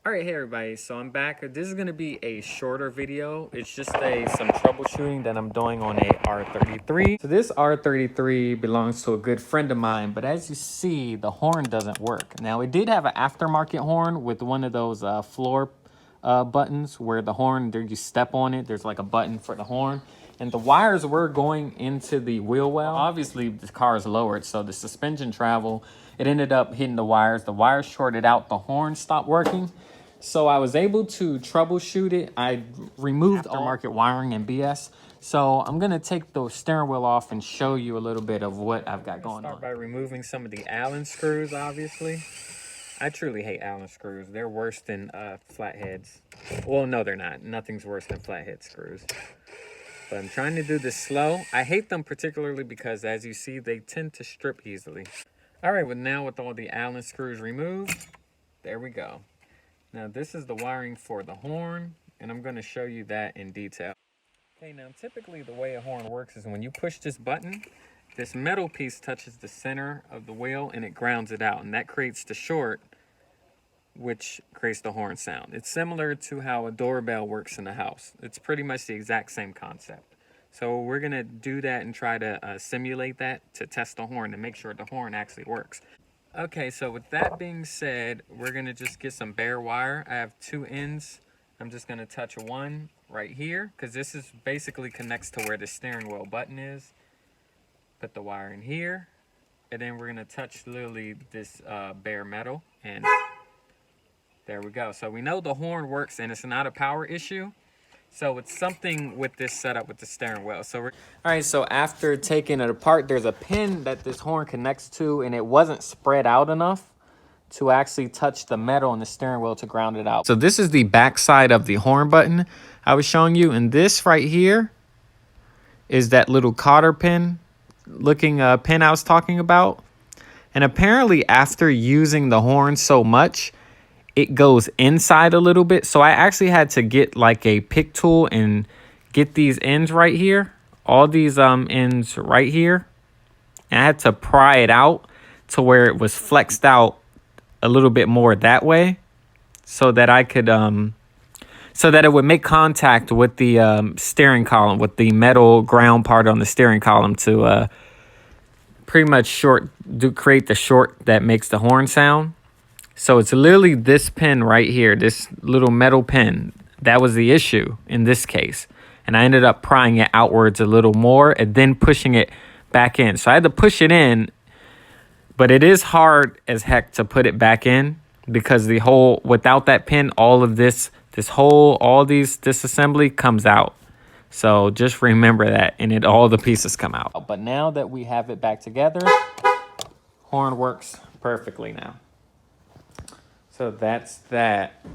All right, hey everybody, so I'm back. This is going to be a shorter video. It's just some troubleshooting that I'm doing on a R33. So this R33 belongs to a good friend of mine, but as you see, the horn doesn't work. Now, it did have an aftermarket horn with one of those floor buttons where the horn, there you step on it, there's like a button for the horn. And the wires were going into the wheel well. Obviously, the car is lowered, so the suspension travel, it ended up hitting the wires. The wires shorted out, the horn stopped working. So I was able to troubleshoot it. I removed aftermarket wiring and BS. So I'm gonna take the steering wheel off and show you a little bit of what I've got going on. Start by removing some of the Allen screws, obviously. I truly hate Allen screws. They're worse than flatheads. Well, no, they're not. Nothing's worse than flathead screws. But I'm trying to do this slow. I hate them particularly because, as you see, they tend to strip easily. All right, well, now with all the Allen screws removed, there we go. Now, this is the wiring for the horn, and I'm going to show you that in detail. Okay, now, typically the way a horn works is when you push this button, this metal piece touches the center of the wheel, and it grounds it out, and that creates the short, which creates the horn sound. It's similar to how a doorbell works in a house. It's pretty much the exact same concept. So we're going to do that and try to simulate that to test the horn and make sure the horn actually works. Okay, so with that being said, we're going to just get some bare wire. I have two ends. I'm just going to touch one right here because this is basically connects to where the steering wheel button is. Put the wire in here, and then we're going to touch literally this bare metal, and there we go. So we know the horn works and it's not a power issue. So it's something with this setup with the steering wheel. So all right, so after taking it apart, there's a pin that this horn connects to, and it wasn't spread out enough to actually touch the metal on the steering wheel to ground it out. So this is the back side of the horn button I was showing you, and this right here is that little cotter pin looking pin I was talking about. And apparently after using the horn so much, it goes inside a little bit. So I actually had to get like a pick tool and get these ends right here. All these ends right here. And I had to pry it out to where it was flexed out a little bit more that way. So that I could, so that it would make contact with the steering column, with the metal ground part on the steering column to pretty much create the short that makes the horn sound. So it's literally this pin right here, this little metal pin. That was the issue in this case. And I ended up prying it outwards a little more and then pushing it back in. So I had to push it in, but it is hard as heck to put it back in because the whole, without that pin, all of this assembly comes out. So just remember that, and all the pieces come out. But now that we have it back together, horn works perfectly now. So that's that.